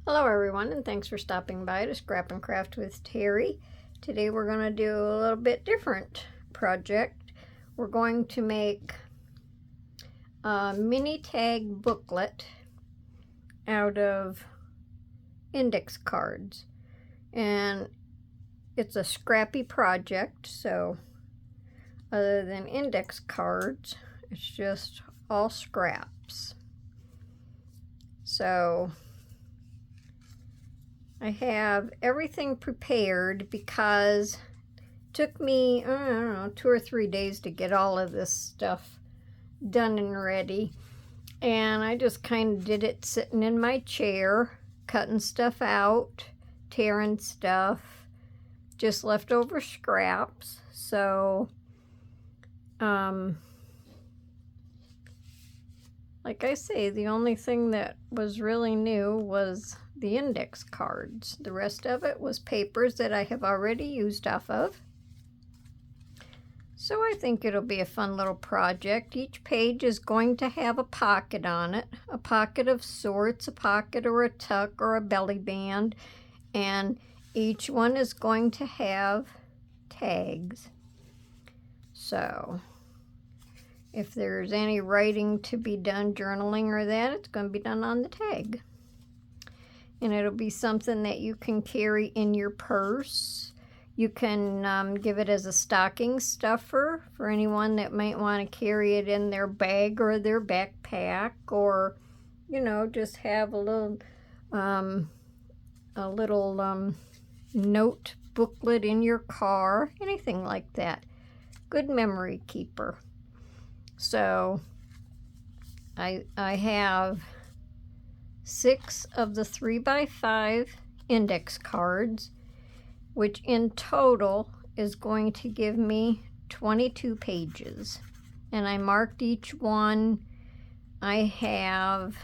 Hello everyone, and thanks for stopping by to Scrap and Craft with Terry. Today we're going to do a little bit different project. We're going to make a mini tag booklet out of index cards. And it's a scrappy project, so other than index cards, it's just all scraps. So I have everything prepared because it took me, I don't know, 2 or 3 days to get all of this stuff done and ready. And I just kind of did it sitting in my chair, cutting stuff out, tearing stuff, just leftover scraps. So, like I say, the only thing that was really new was the index cards. The rest of it was papers that I have already used off of. So I think it'll be a fun little project. Each page is going to have a pocket on it, a pocket of sorts, a pocket or a tuck or a belly band, and each one is going to have tags. So if there's any writing to be done, journaling or that, it's going to be done on the tag. And it'll be something that you can carry in your purse. You can give it as a stocking stuffer for anyone that might want to carry it in their bag or their backpack, or, you know, just have a little note booklet in your car, anything like that. Good memory keeper. So I have 6 of the 3x5 index cards, which in total is going to give me 22 pages. And I marked each one. I have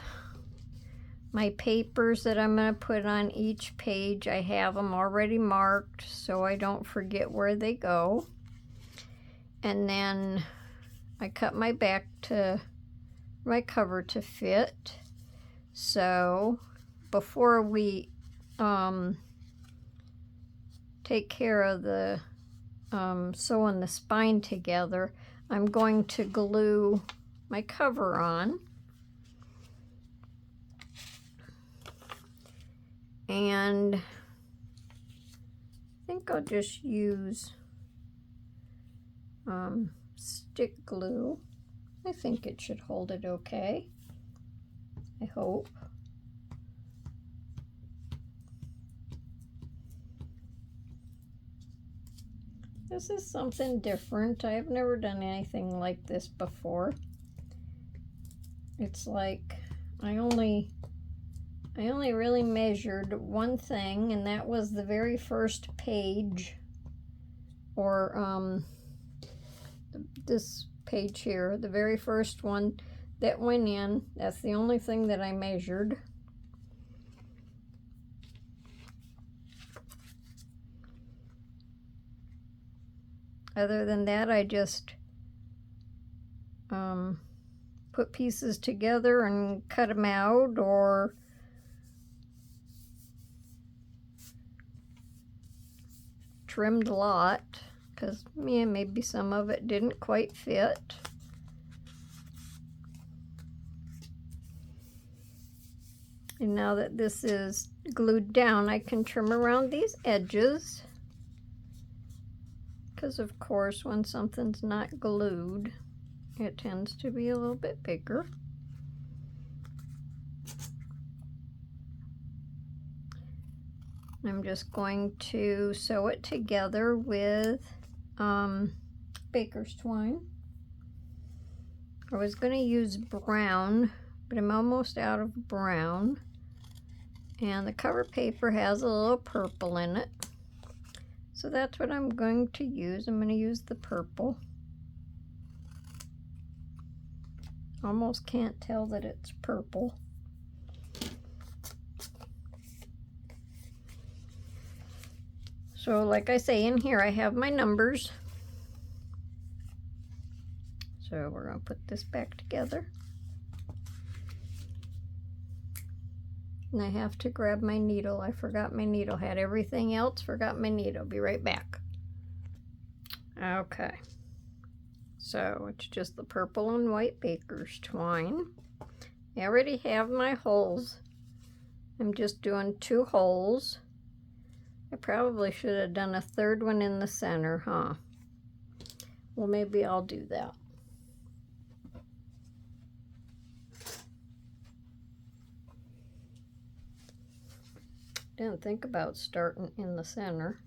my papers that I'm going to put on each page. I have them already marked so I don't forget where they go. And then I cut my back to my cover to fit. So before we take care of the sewing the spine together, I'm going to glue my cover on. And I think I'll just use stick glue. I think it should hold it okay. I hope. This is something different. I have never done anything like this before. It's like I only really measured one thing, and that was the very first page, or this page here, the very first one that went in. That's the only thing that I measured. Other than that, I just put pieces together and cut them out, or trimmed a lot, because maybe some of it didn't quite fit. And now that this is glued down, I can trim around these edges, because of course when something's not glued, it tends to be a little bit bigger. I'm just going to sew it together with baker's twine. I was going to use brown, but I'm almost out of brown. And the cover paper has a little purple in it. So that's what I'm going to use. I'm going to use the purple. Almost can't tell that it's purple. So like I say, in here I have my numbers. So we're going to put this back together. And I have to grab my needle. I forgot my needle. Had everything else, forgot my needle. Be right back. Okay. So it's just the purple and white baker's twine. I already have my holes. I'm just doing 2 holes. I probably should have done a 3rd one in the center, huh? Well, maybe I'll do that. Didn't think about starting in the center.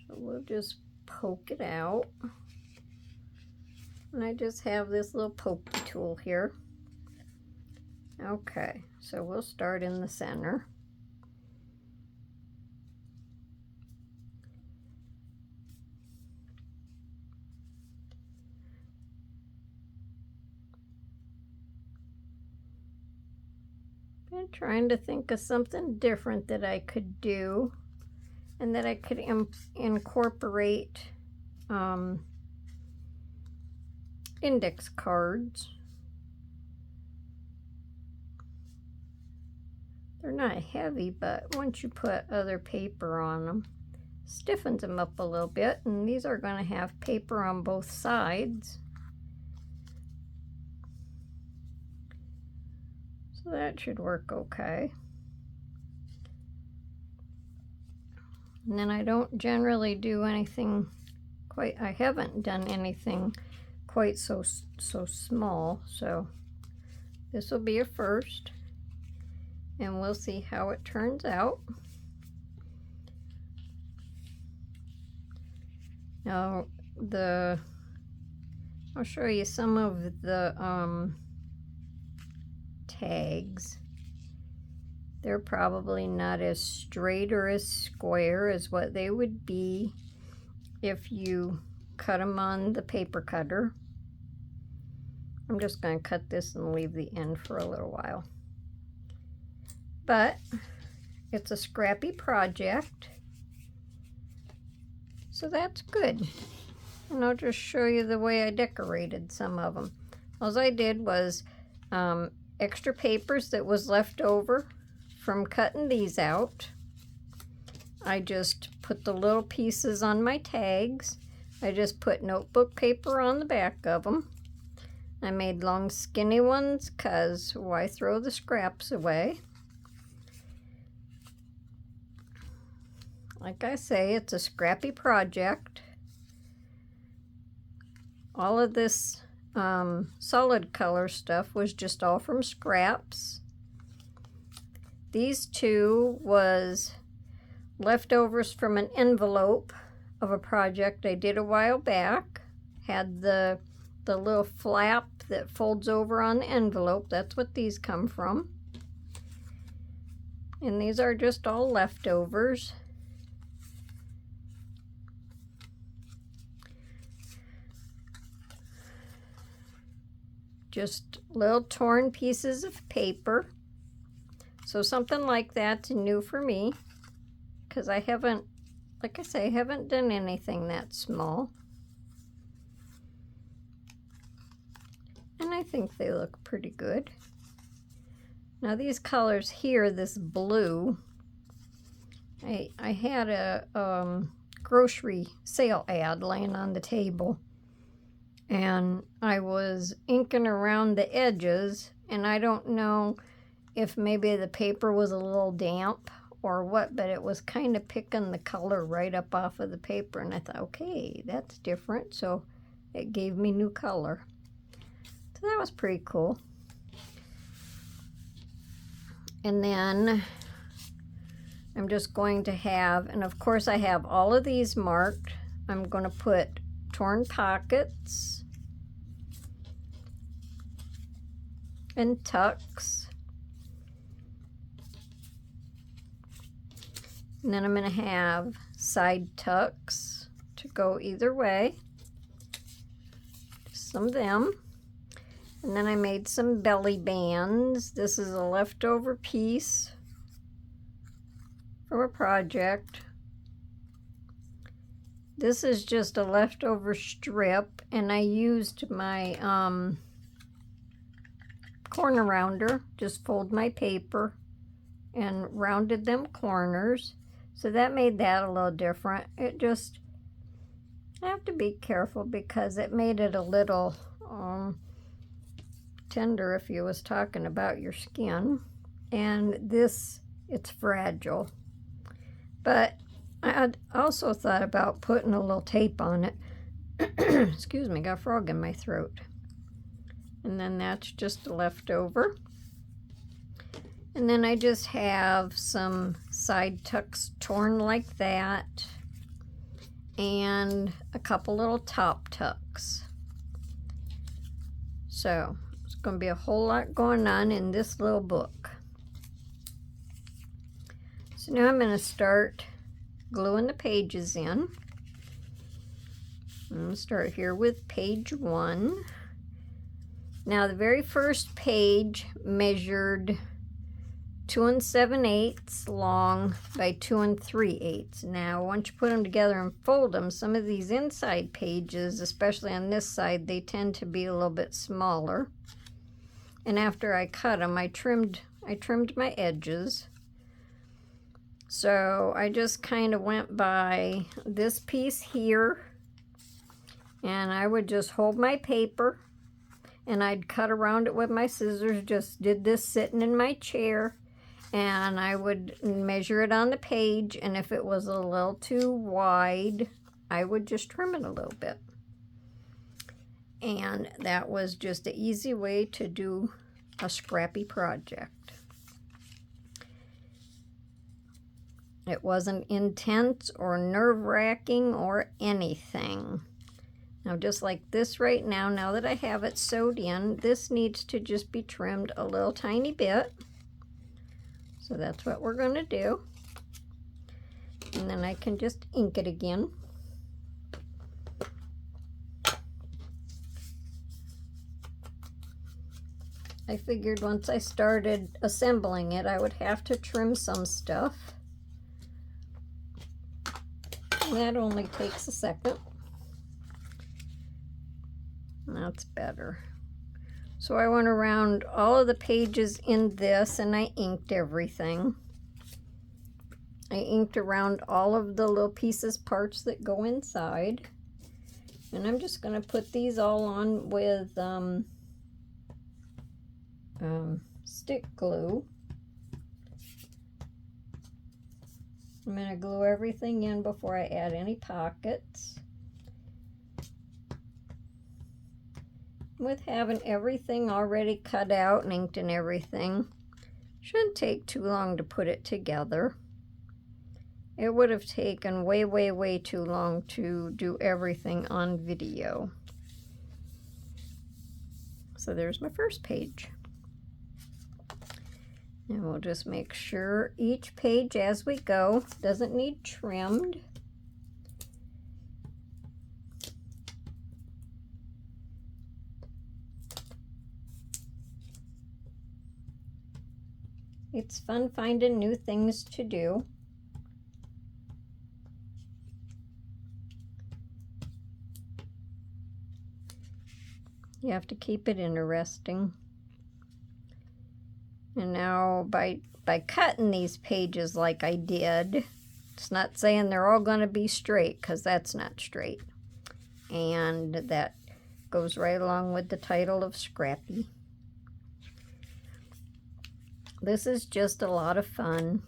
So we'll just poke it out. And I just have this little pokey tool here. Okay, so we'll start in the center. I'm trying to think of something different that I could do and that I could incorporate index cards. They're not heavy, but once you put other paper on them, stiffens them up a little bit, and these are going to have paper on both sides. So that should work okay. And then I don't generally do anything quite, I haven't done anything quite so small, so this will be a first, and we'll see how it turns out. Now I'll show you some of the tags. They're probably not as straight or as square as what they would be if you cut them on the paper cutter. I'm just going to cut this and leave the end for a little while. But it's a Scrappy project, so that's good. And I'll just show you the way I decorated some of them. All I did was extra papers that was left over from cutting these out. I just put the little pieces on my tags. I just put notebook paper on the back of them. I made long skinny ones because why throw the scraps away? Like I say, it's a Scrappy project. All of this solid color stuff was just all from scraps. These 2 was leftovers from an envelope of a project I did a while back. Had the little flap that folds over on the envelope. That's what these come from. And these are just all leftovers. Just little torn pieces of paper. So something like that's new for me, because I haven't, like I say, I haven't done anything that small. And I think they look pretty good. Now these colors here, this blue, I had a grocery sale ad laying on the table, and I was inking around the edges, and I don't know if maybe the paper was a little damp or what, but it was kind of picking the color right up off of the paper, and I thought, okay, that's different, so it gave me new color. So that was pretty cool. And then I'm just going to have, and of course I have all of these marked. I'm going to put torn pockets and tucks. And then I'm going to have side tucks to go either way. Just some of them. And then I made some belly bands. This is a leftover piece from a project. This is just a leftover strip, and I used my corner rounder. Just fold my paper and rounded them corners. So that made that a little different. It just, I have to be careful because it made it a little tender if you was talking about your skin. And this, it's fragile. But I had also thought about putting a little tape on it. Excuse me, got a frog in my throat. And then that's just a leftover. And then I just have some side tucks torn like that. And a couple little top tucks. So, it's going to be a whole lot going on in this little book. So now I'm going to start gluing the pages in. I'm going to start here with page 1. Now the very first page measured 2 7/8 long by 2 3/8. Now once you put them together and fold them, some of these inside pages, especially on this side, they tend to be a little bit smaller. And after I cut them, I trimmed my edges. So I just kind of went by this piece here, and I would just hold my paper and I'd cut around it with my scissors. Just did this sitting in my chair, and I would measure it on the page, and if it was a little too wide, I would just trim it a little bit. And that was just an easy way to do a scrappy project. It wasn't intense or nerve-wracking or anything. Now just like this right now, now that I have it sewed in, this needs to just be trimmed a little tiny bit. So that's what we're going to do. And then I can just ink it again. I figured once I started assembling it, I would have to trim some stuff. That only takes a second. That's better. So I went around all of the pages in this and I inked everything. I inked around all of the little pieces, parts that go inside. And I'm just going to put these all on with stick glue. I'm going to glue everything in before I add any pockets. With having everything already cut out and inked and everything, shouldn't take too long to put it together. It would have taken way, way, way too long to do everything on video. So there's my first page. And we'll just make sure each page as we go doesn't need trimmed. It's fun finding new things to do. You have to keep it interesting. And now by cutting these pages like I did, it's not saying they're all going to be straight, because that's not straight. And that goes right along with the title of Scrappy. This is just a lot of fun.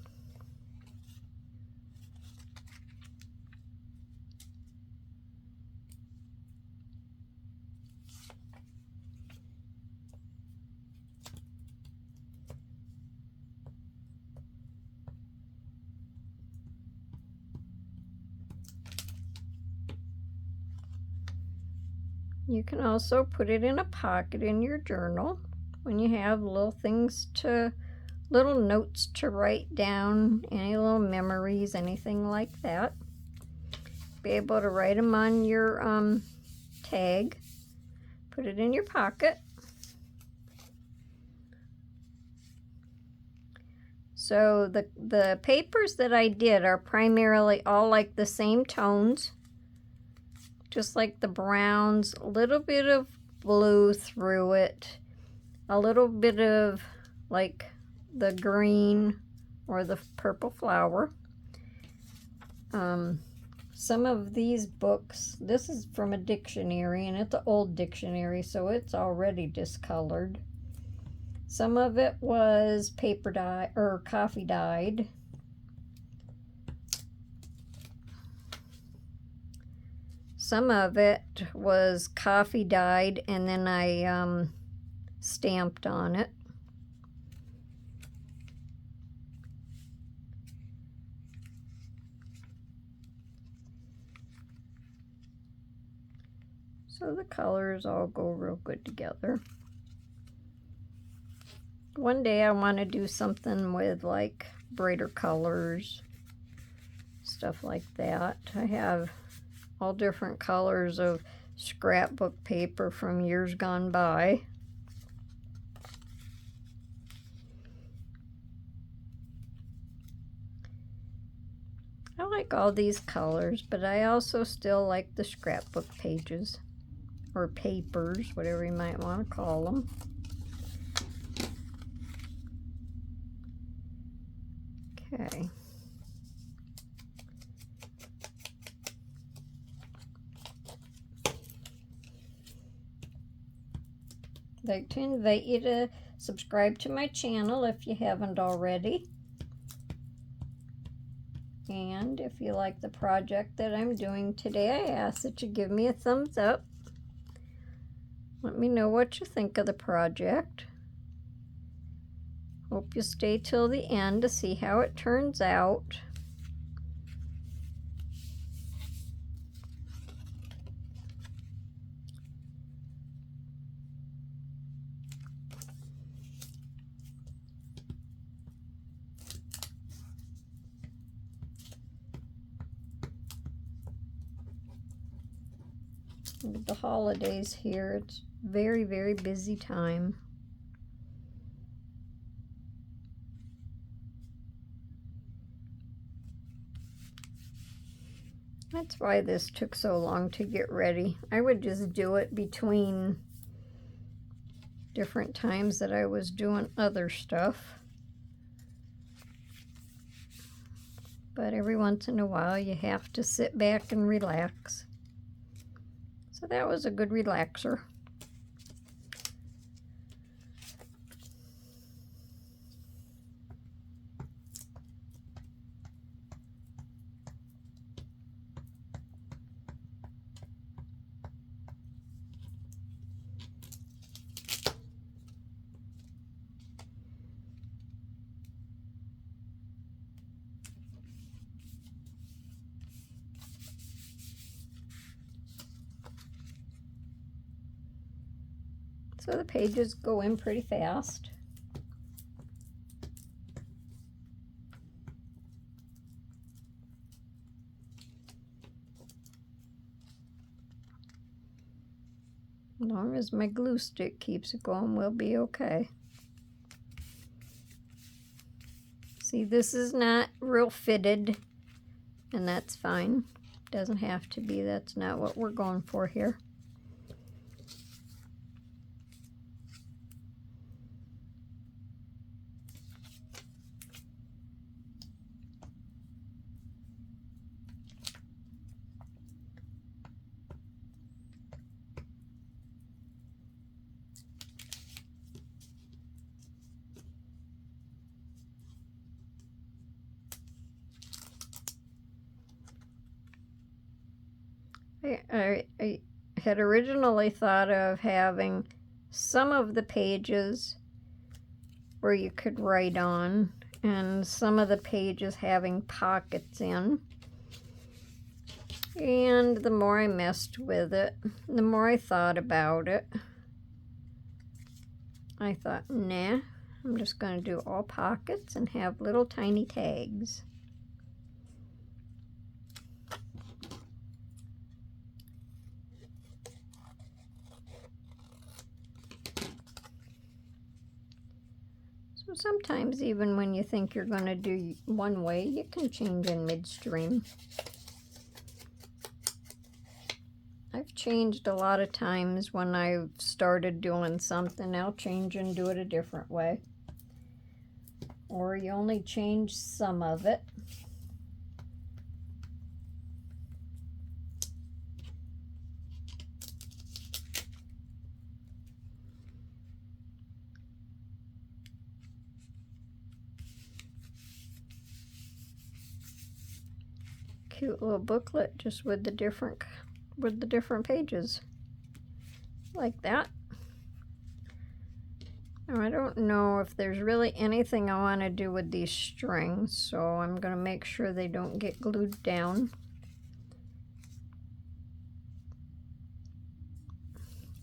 You can also put it in a pocket in your journal when you have little things to, little notes to write down, any little memories, anything like that. Be able to write them on your tag. Put it in your pocket. So the papers that I did are primarily all like the same tones. Just like the browns, a little bit of blue through it. a little bit of like the green or the purple flower. Some of these books, this is from a dictionary, and it's an old dictionary, so it's already discolored. Some of it was paper dye or coffee dyed. Some of it was coffee dyed, and then I stamped on it. So the colors all go real good together. One day I want to do something with like brighter colors, stuff like that. I have all different colors of scrapbook paper from years gone by. I like all these colors, but I also still like the scrapbook pages. Or papers, whatever you might want to call them. Okay. I'd like to invite you to subscribe to my channel if you haven't already. And if you like the project that I'm doing today, I ask that you give me a thumbs up. Let me know what you think of the project. Hope you stay till the end to see how it turns out. With the holidays here, it's very, very busy time. That's why this took so long to get ready. I would just do it between different times that I was doing other stuff. But every once in a while you have to sit back and relax. So that was a good relaxer. So the pages go in pretty fast. As long as my glue stick keeps it going, we'll be okay. See, this is not real fitted, and that's fine. Doesn't have to be. That's not what we're going for here. I had originally thought of having some of the pages where you could write on, and some of the pages having pockets in. And the more I messed with it, the more I thought about it, I thought, nah, I'm just going to do all pockets and have little tiny tags. So sometimes even when you think you're going to do one way, you can change in midstream. I I've changed a lot of times when I've started doing something. I'll change and do it a different way. Or you only change some of it. Cute little booklet just with the different pages like that. Now, I don't know if there's really anything I want to do with these strings, so I'm going to make sure they don't get glued down.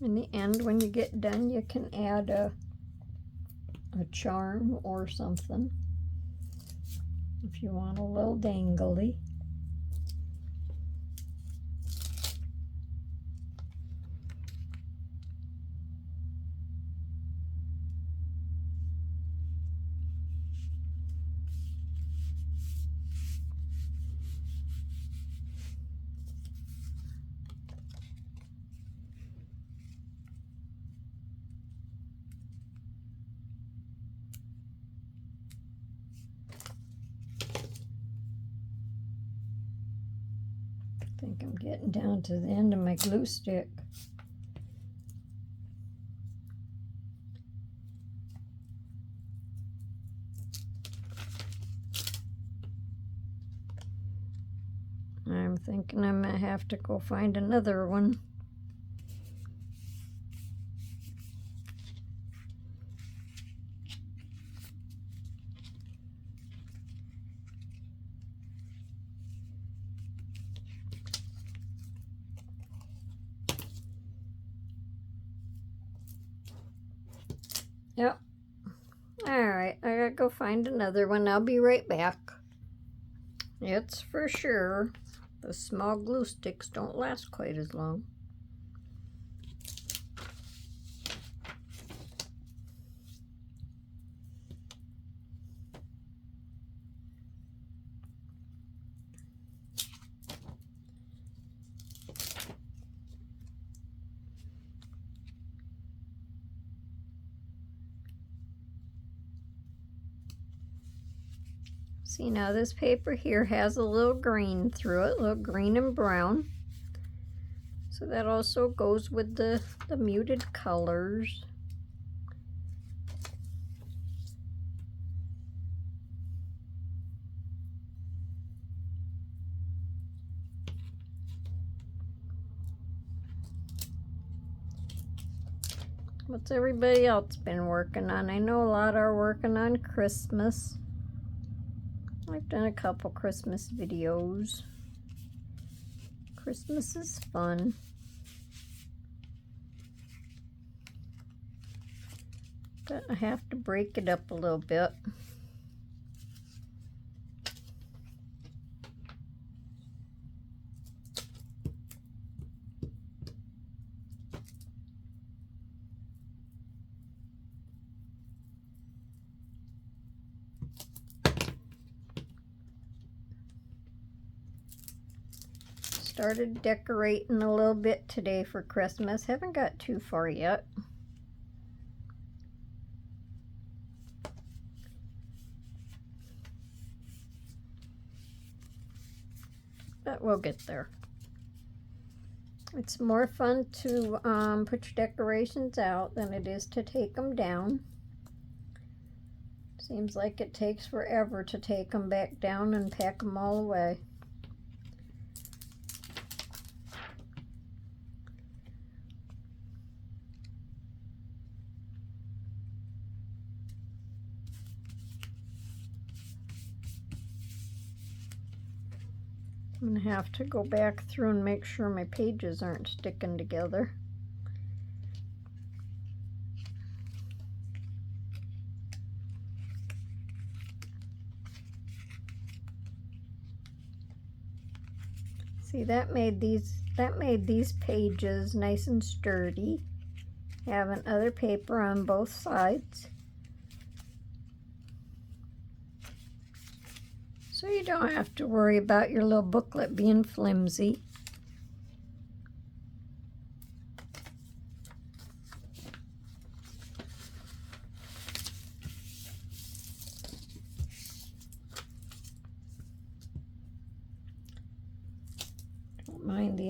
In the end, when you get done, you can add a charm or something if you want a little dangly. I think I'm getting down to the end of my glue stick. I'm thinking I might have to go find another one. Yep. Alright, I gotta go find another one. I'll be right back. It's for sure the small glue sticks don't last quite as long. See, now this paper here has a little green through it, a little green and brown. So that also goes with the muted colors. What's everybody else been working on? I know a lot are working on Christmas. I've done a couple Christmas videos. Christmas is fun. But I have to break it up a little bit. Started decorating a little bit today for Christmas. Haven't got too far yet. But we'll get there. It's more fun to put your decorations out than it is to take them down. Seems like it takes forever to take them back down and pack them all away. I'm going to have to go back through and make sure my pages aren't sticking together. See, that made these pages nice and sturdy. Having other paper on both sides. So you don't have to worry about your little booklet being flimsy.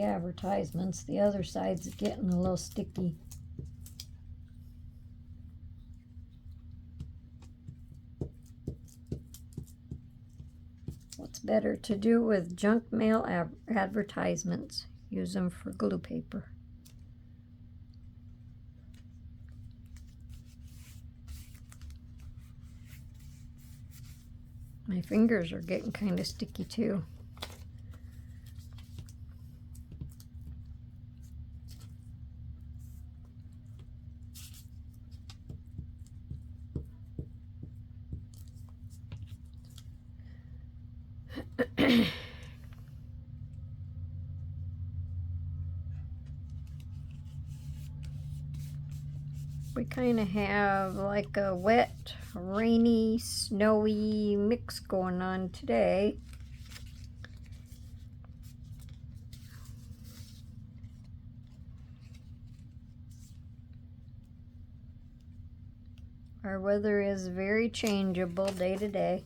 the advertisements. The other side's getting a little sticky. What's better to do with junk mail advertisements? Use them for glue paper. My fingers are getting kind of sticky too. We kind of have like a wet, rainy, snowy mix going on today. Our weather is very changeable day to day.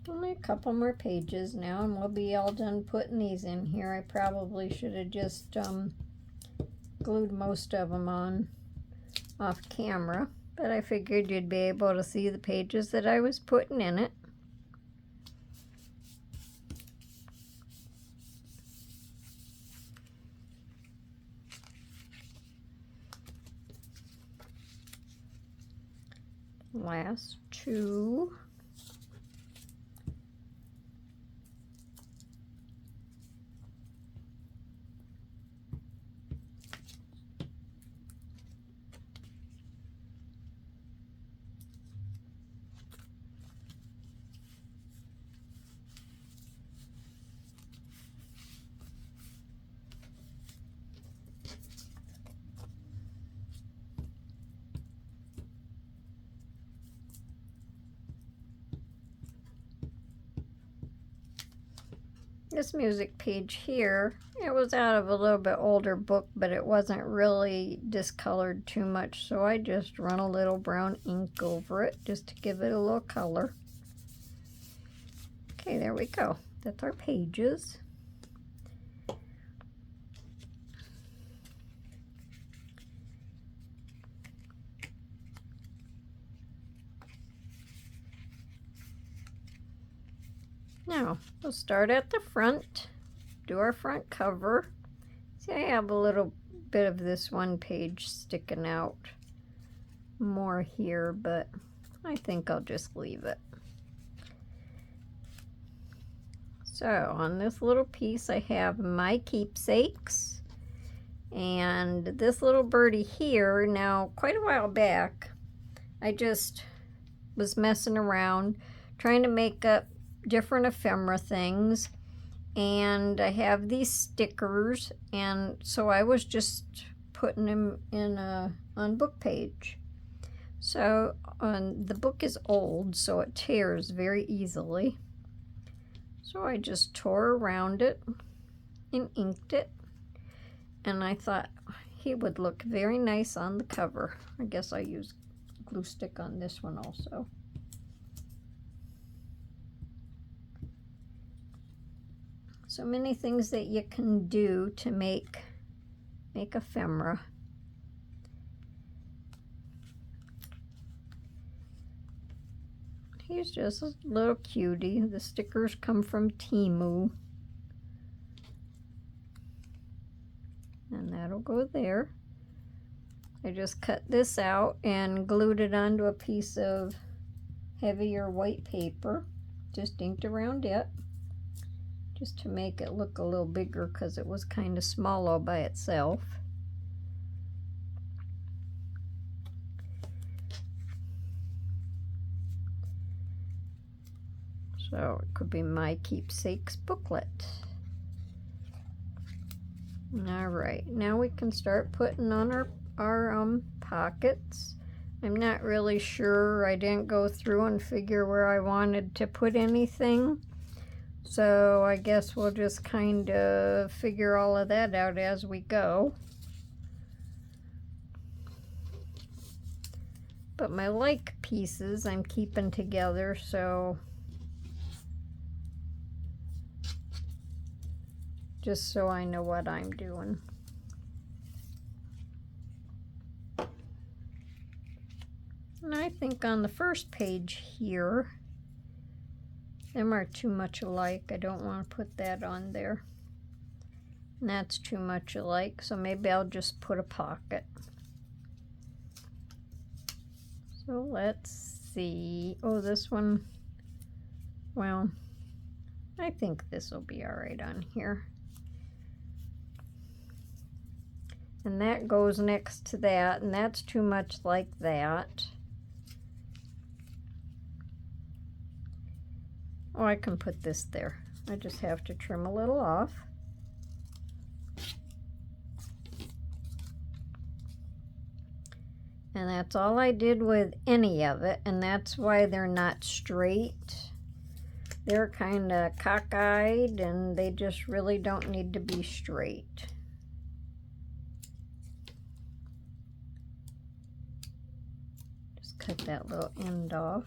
Only a couple more pages now and we'll be all done putting these in here. I probably should have just glued most of them on off camera, but I figured you'd be able to see the pages that I was putting in it. Last two. This music page here, it was out of a little bit older book, but it wasn't really discolored too much, so I just run a little brown ink over it just to give it a little color. Okay, there we go. That's our pages. Now, we'll start at the front, do our front cover. See, I have a little bit of this one page sticking out more here, but I think I'll just leave it. So, on this little piece, I have my keepsakes. And this little birdie here, now, quite a while back, I just was messing around, trying to make up different ephemera things, and I have these stickers, and so I was just putting them in on book page. So the book is old, so it tears very easily, so I just tore around it and inked it, and I thought he would look very nice on the cover. I guess I used glue stick on this one also. So many things that you can do to make ephemera. He's just a little cutie. The stickers come from Temu. And that'll go there. I just cut this out and glued it onto a piece of heavier white paper. Just inked around it, just to make it look a little bigger because it was kind of small all by itself. So it could be my keepsakes booklet. All right, now we can start putting on our pockets. I'm not really sure. I didn't go through and figure where I wanted to put anything. So I guess we'll just kind of figure all of that out as we go. But my like pieces I'm keeping together, so just so I know what I'm doing. And I think on the first page here, them are too much alike. I don't want to put that on there. And that's too much alike, so maybe I'll just put a pocket. So let's see. Oh, this one, well, I think this will be all right on here. And that goes next to that, and that's too much like that. Oh, I can put this there. I just have to trim a little off. And that's all I did with any of it, and that's why they're not straight. They're kind of cockeyed, and they just really don't need to be straight. Just cut that little end off.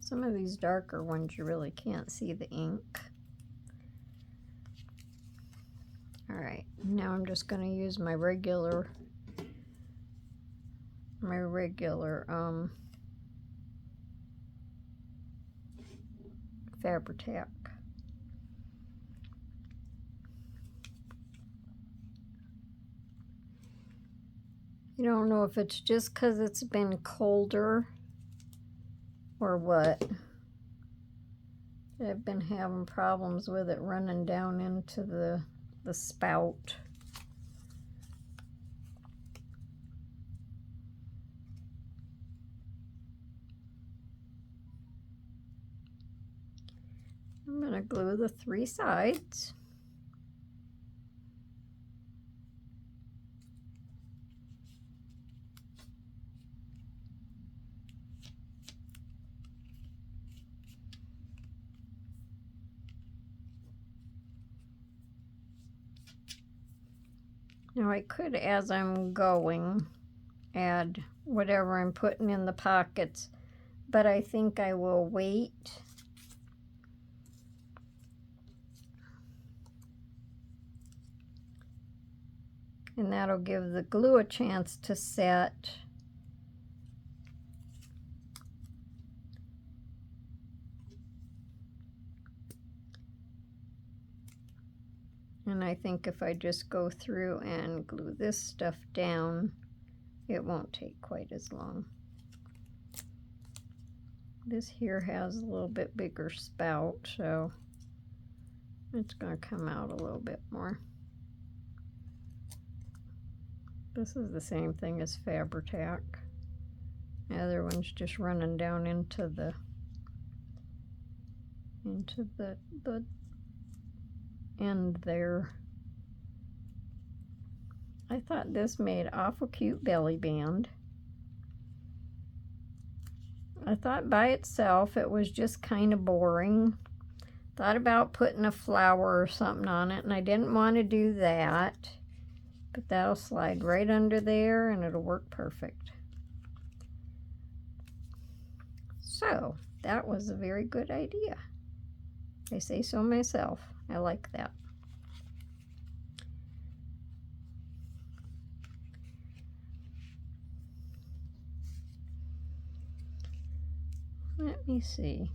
Some of these darker ones you really can't see the ink. All right, now I'm just going to use my regular Fabri-Tac. You don't know if it's just because it's been colder or what. I've been having problems with it running down into the spout. I'm going to glue the 3 sides. Now I could, as I'm going, add whatever I'm putting in the pockets, but I think I will wait. And that'll give the glue a chance to set. And I think if I just go through and glue this stuff down, it won't take quite as long. This here has a little bit bigger spout, so it's going to come out a little bit more. This is the same thing as Fabri-Tac. The other one's just running down into the end there. I thought this made awful cute belly band. I thought by itself it was just kind of boring. Thought about putting a flower or something on it, and I didn't want to do that. But that'll slide right under there and it'll work perfect. So that was a very good idea. I say so myself. I like that. Let me see.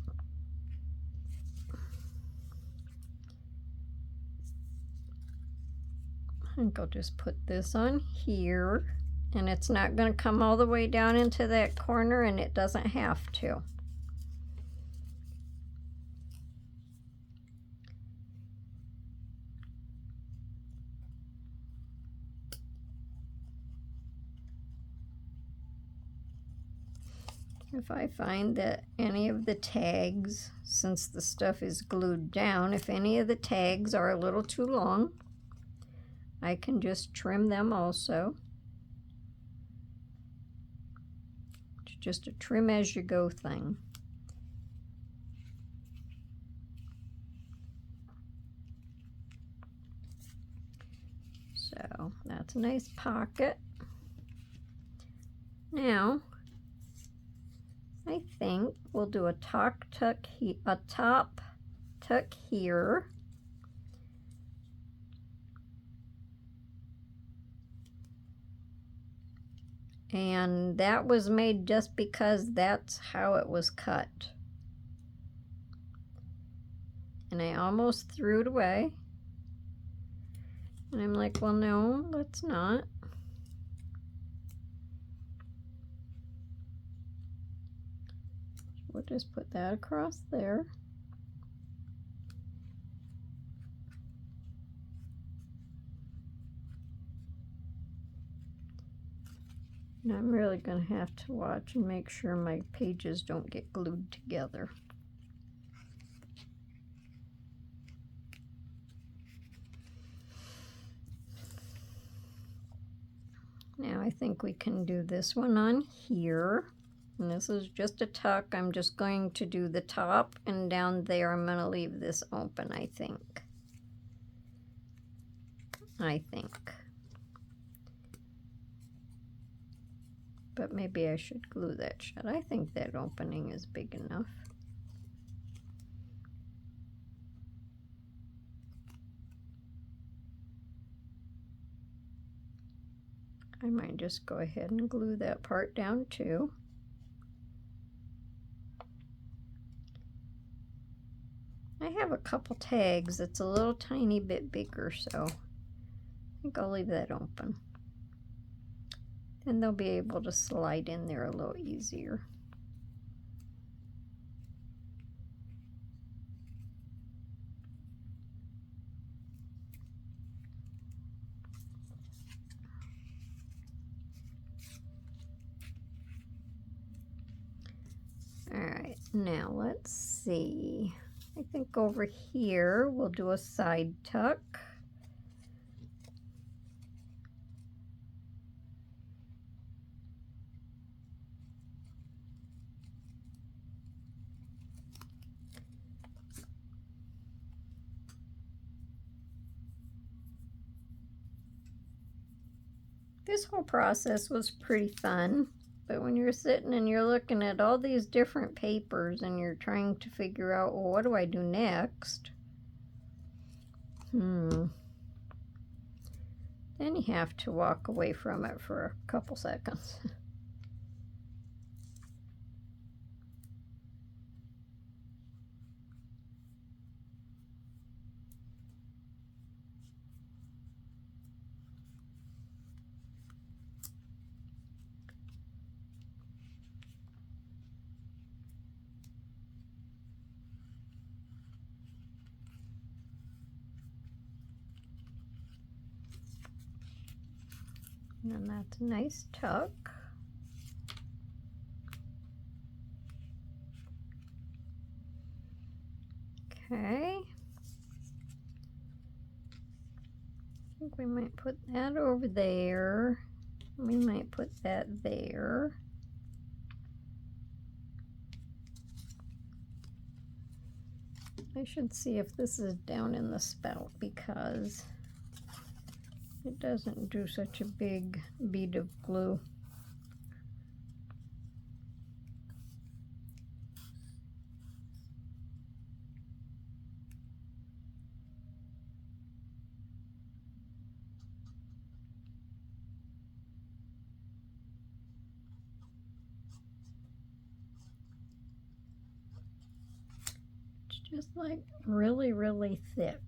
I think I'll just put this on here, and it's not going to come all the way down into that corner, and it doesn't have to. If I find that any of the tags, since the stuff is glued down, if any of the tags are a little too long, I can just trim them also. It's just a trim as you go thing. So that's a nice pocket. Now, I think we'll do a top tuck here. And that was made just because that's how it was cut. And I almost threw it away. And I'm like, well, no, let's not. We'll just put that across there. And I'm really going to have to watch and make sure my pages don't get glued together. Now I think we can do this one on here. And this is just a tuck. I'm just going to do the top, and down there I'm going to leave this open, I think. But maybe I should glue that shut. I think that opening is big enough. I might just go ahead and glue that part down too. I have a couple tags that's a little tiny bit bigger, so I think I'll leave that open. And they'll be able to slide in there a little easier. All right, now let's see. I think over here we'll do a side tuck. This whole process was pretty fun, but when you're sitting and you're looking at all these different papers and you're trying to figure out, well, what do I do next? Then you have to walk away from it for a couple seconds. And that's a nice tuck. Okay. I think we might put that over there. We might put that there. I should see if this is down in the spout because it doesn't do such a big bead of glue. It's just like really, really thick.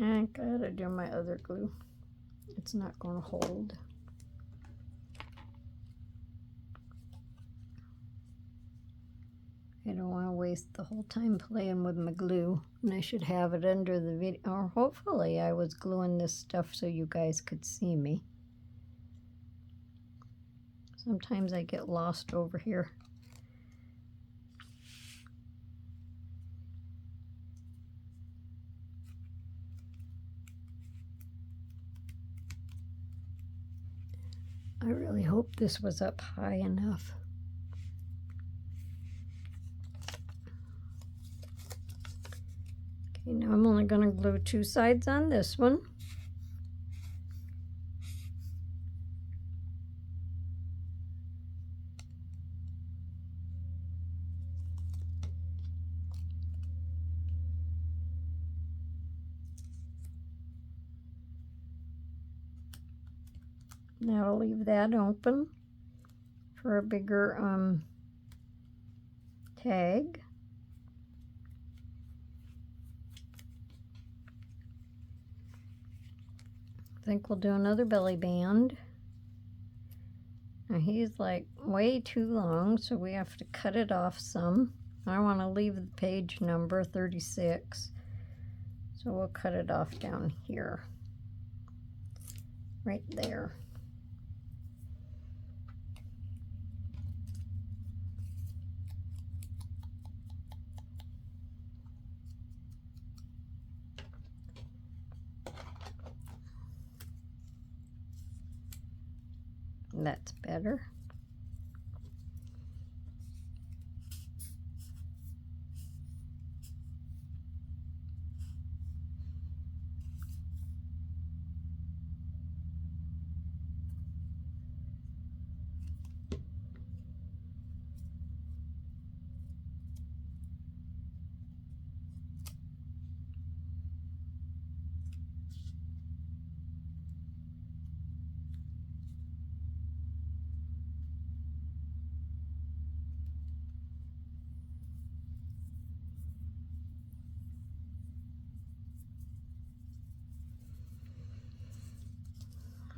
I gotta do my other glue. It's not going to hold. I don't want to waste the whole time playing with my glue, and I should have it under the video, or hopefully I was gluing this stuff so you guys could see me. Sometimes I get lost over here. I really hope this was up high enough. Okay, now I'm only going to glue 2 sides on this one. Now I'll leave that open for a bigger tag. I think we'll do another belly band. Now he's like way too long, so we have to cut it off some. I want to leave the page number 36, so we'll cut it off down here, right there. That's better.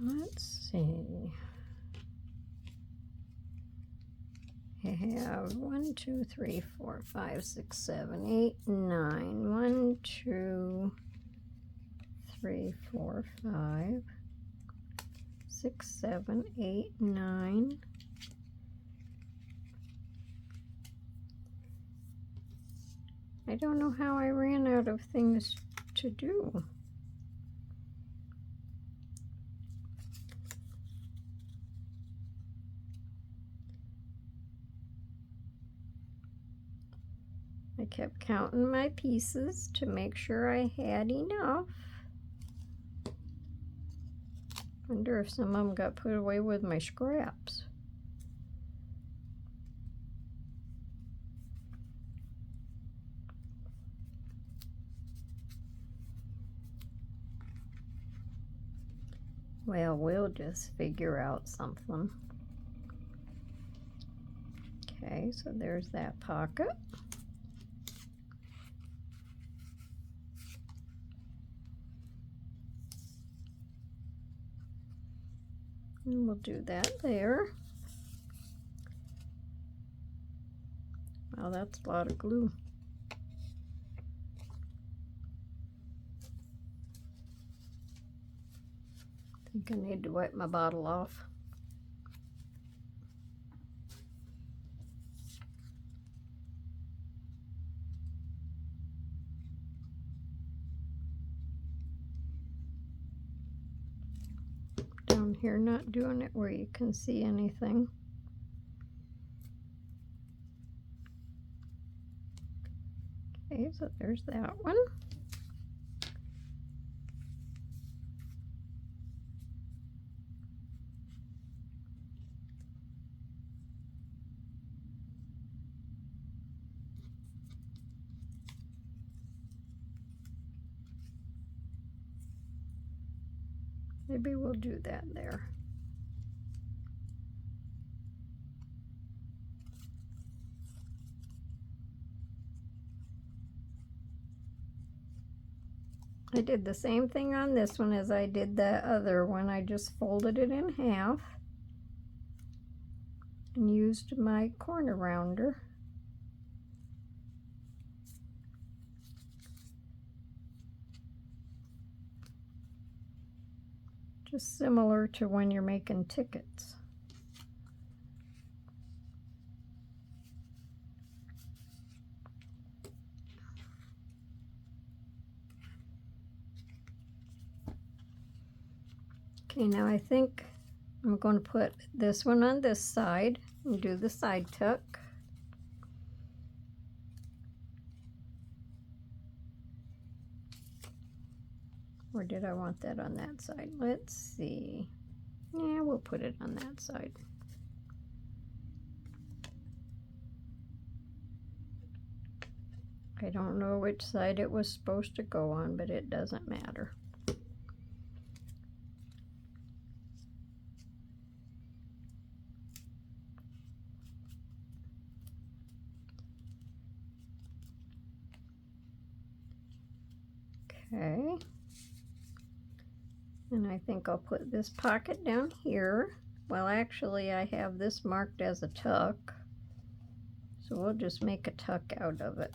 Let's see. I have 1, 2, 3, 4, 5, 6, 7, 8, 9. 1, 2, 3, 4, 5, 6, 7, 8, 9. I don't know how I ran out of things to do. I kept counting my pieces to make sure I had enough. Wonder if some of them got put away with my scraps. Well, we'll just figure out something. Okay, so there's that pocket. And we'll do that there. Wow, that's a lot of glue. I think I need to wipe my bottle off. Down here, not doing it where you can see anything. Okay, so there's that one. Maybe we'll do that there. I did the same thing on this one as I did the other one. I just folded it in half and used my corner rounder Just similar to when you're making tickets. Okay, now I think I'm going to put this one on this side and do the side tuck. Or did I want that on that side? Let's see. Yeah, we'll put it on that side. I don't know which side it was supposed to go on, but it doesn't matter. Okay. And I think I'll put this pocket down here. Well, actually, I have this marked as a tuck. So we'll just make a tuck out of it.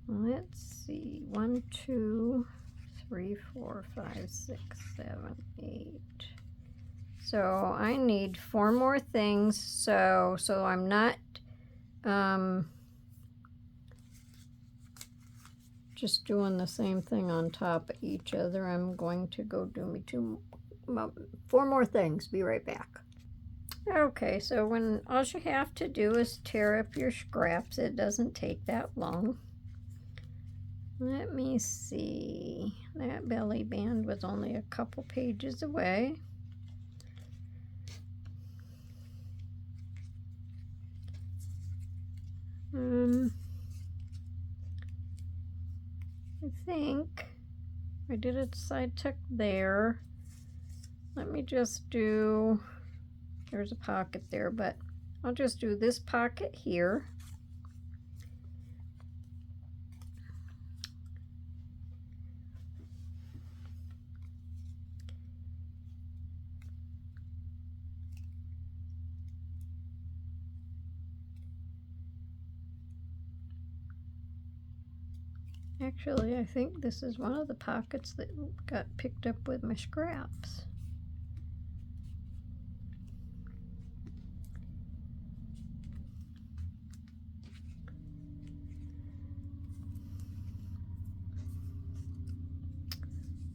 Let's see. 1, 2, 3, 4, 5, 6, 7, 8. So I need 4 more things. So I'm not just doing the same thing on top of each other. I'm going to go do me 4 more things. Be right back. Okay, so when all you have to do is tear up your scraps, it doesn't take that long. Let me see. That belly band was only a couple pages away. I think I did a side tuck there. Let me just do, there's a pocket there, but I'll just do this pocket here. Actually, I think this is one of the pockets that got picked up with my scraps.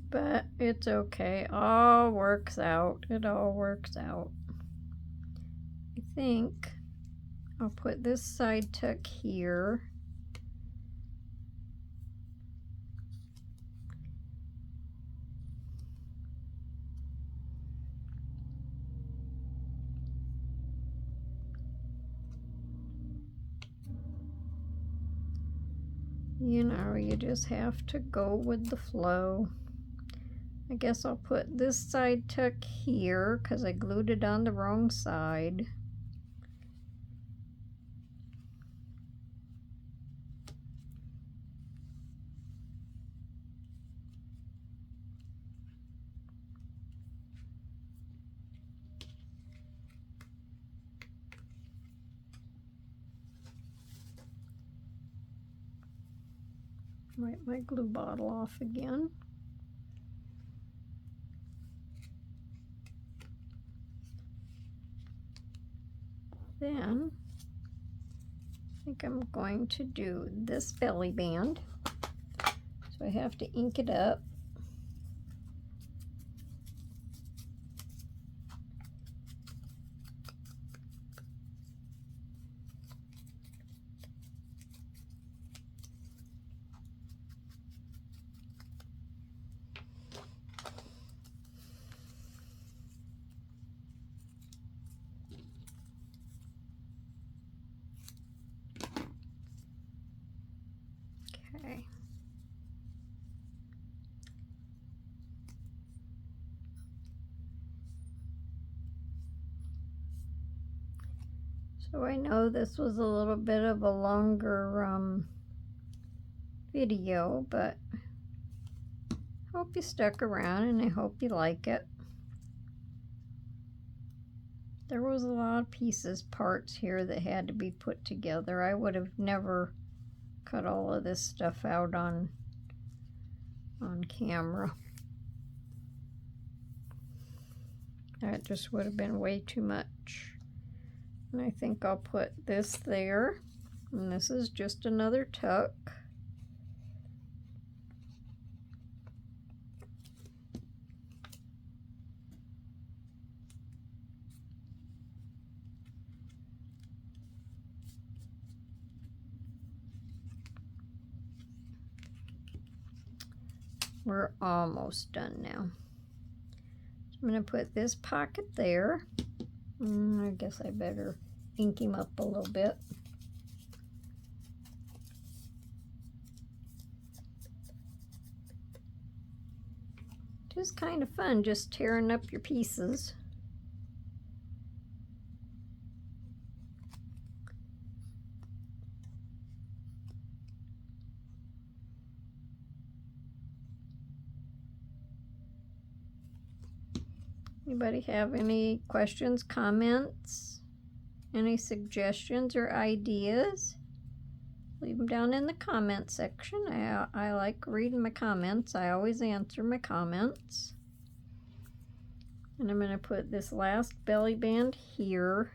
But it's okay. All works out. It all works out. I think I'll put this side tuck here. You know, you just have to go with the flow. I guess I'll put this side tuck here because I glued it on the wrong side. Wipe my glue bottle off again. Then I think I'm going to do this belly band. So I have to ink it up. Okay. So I know this was a little bit of a longer video, but I hope you stuck around and I hope you like it. There was a lot of pieces, parts here that had to be put together. I would have never cut all of this stuff out on camera. That just would have been way too much. And I think I'll put this there. And this is just another tuck. We're almost done now. So I'm going to put this pocket there. I guess I better ink him up a little bit. Just kind of fun, just tearing up your pieces. Anybody have any questions, comments, any suggestions or ideas? Leave them down in the comment section. I like reading my comments. I always answer my comments. And I'm going to put this last belly band here.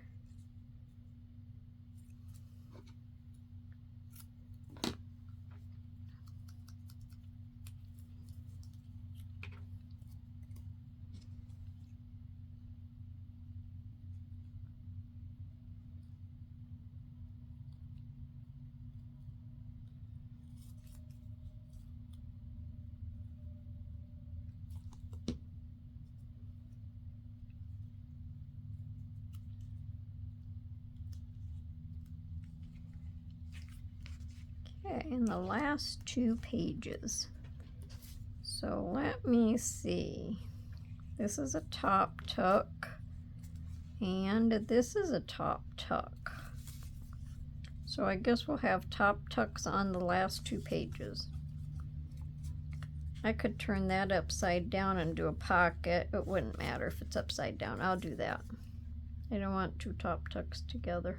Okay, and the last 2 pages. So let me see. This is a top tuck, and this is a top tuck. So I guess we'll have top tucks on the last 2 pages. I could turn that upside down and do a pocket. It wouldn't matter if it's upside down. I'll do that. I don't want 2 top tucks together.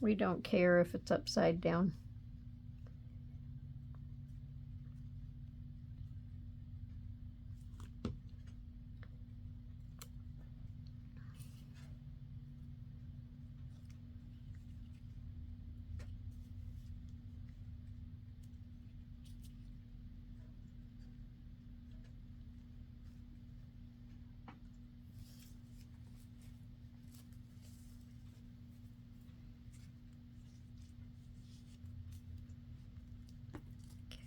We don't care if it's upside down.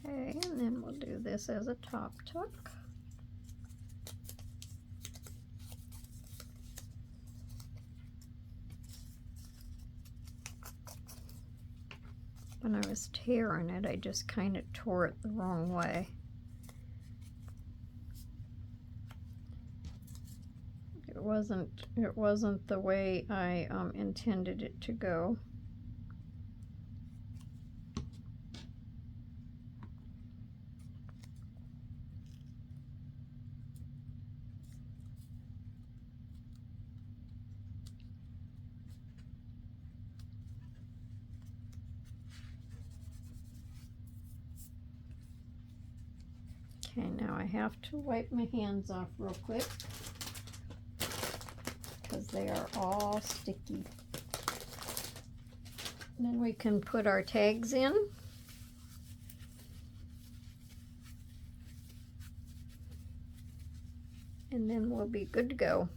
Okay, and then we'll do this as a top tuck. When I was tearing it, I just kind of tore it the wrong way. It wasn't the way I intended it to go. Okay, now I have to wipe my hands off real quick because they are all sticky. Then we can put our tags in. And then we'll be good to go.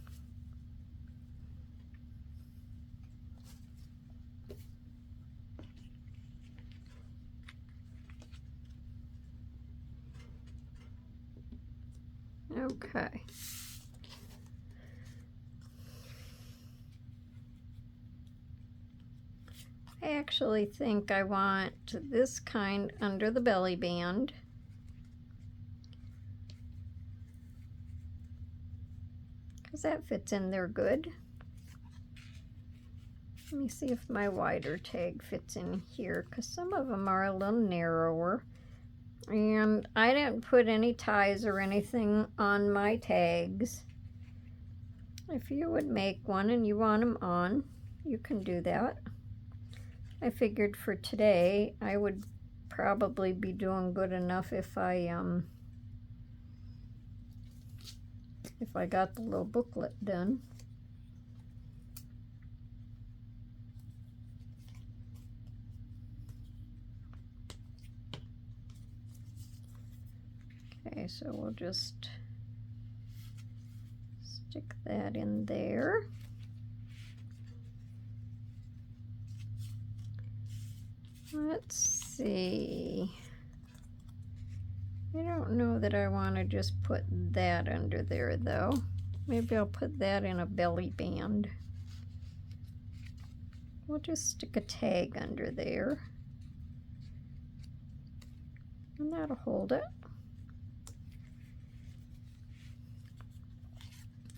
Okay. I actually think I want this kind under the belly band. Because that fits in there good. Let me see if my wider tag fits in here, because some of them are a little narrower. And I didn't put any ties or anything on my tags. If you would make one and you want them on, you can do that. I figured for today I would probably be doing good enough if I got the little booklet done. Okay, so we'll just stick that in there. Let's see. I don't know that I want to just put that under there though. Maybe I'll put that in a belly band. We'll just stick a tag under there. And that'll hold it.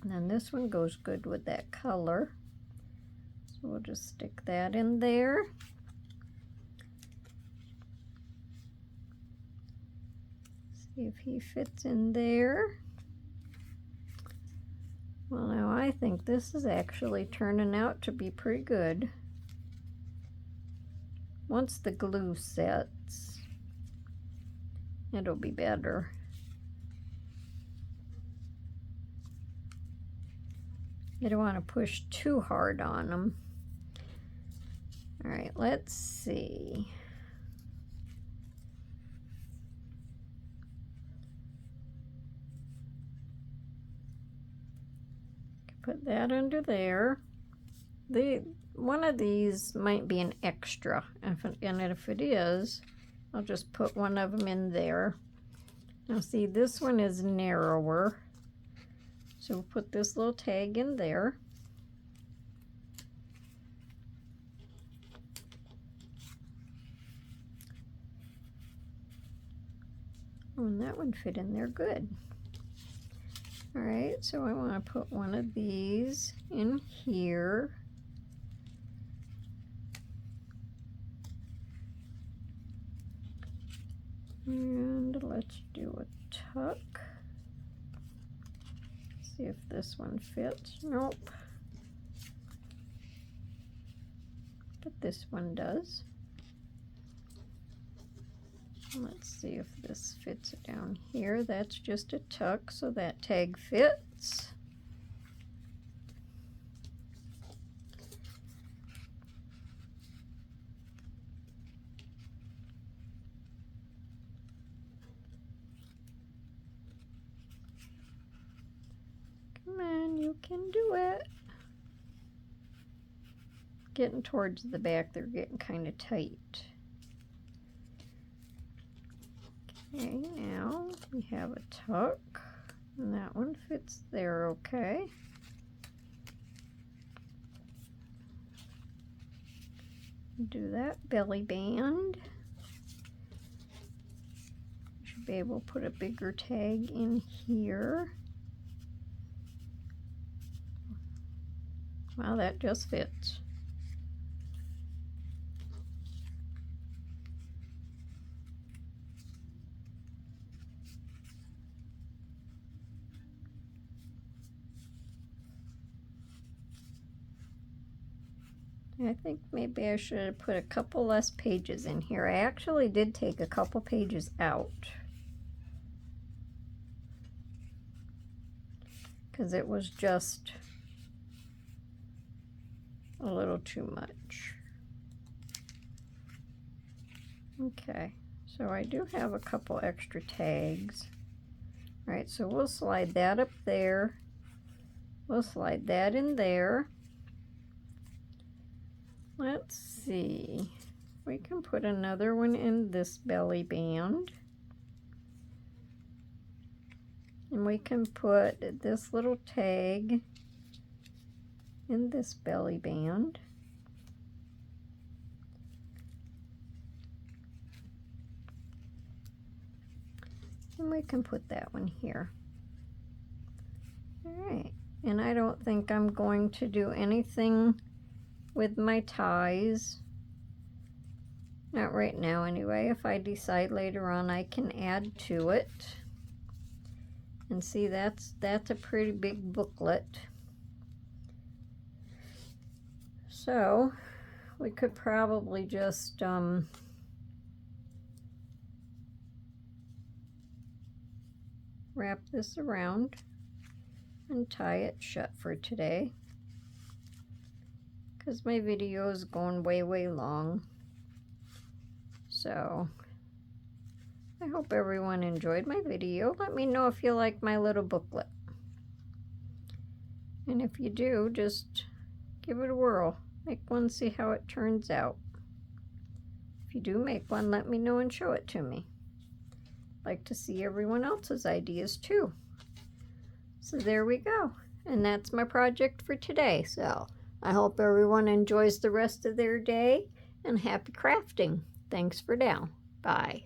And then this one goes good with that color. So we'll just stick that in there. See if he fits in there. Well, now I think this is actually turning out to be pretty good. Once the glue sets, it'll be better. You don't want to push too hard on them. All right, let's see. Put that under there. One of these might be an extra, and if it is, I'll just put one of them in there. Now see, this one is narrower, so we'll put this little tag in there. Oh, and that one fit in there good. All right, so I want to put one of these in here. And let's do a tuck. See if this one fits. Nope. But this one does. Let's see if this fits down here. That's just a tuck, so that tag fits. Come on, you can do it. Getting towards the back, they're getting kind of tight. Okay, now we have a tuck, and that one fits there okay. Do that belly band. Should be able to put a bigger tag in here. Well, that just fits. I think maybe I should have put a couple less pages in here. I actually did take a couple pages out because it was just a little too much. Okay, so I do have a couple extra tags. All right, so we'll slide that up there. We'll slide that in there. Let's see, we can put another one in this belly band. And we can put this little tag in this belly band. And we can put that one here. All right, and I don't think I'm going to do anything with my ties. Not right now anyway. If I decide later on, I can add to it. And see, that's a pretty big booklet. So we could probably just wrap this around and tie it shut for today, because my video is going way long. So I hope everyone enjoyed my video. Let me know if you like my little booklet. And if you do, just give it a whirl. Make one, see how it turns out. If you do make one, let me know and show it to me. I'd like to see everyone else's ideas too. So there we go. And that's my project for today. So I hope everyone enjoys the rest of their day, and happy crafting. Thanks for now. Bye.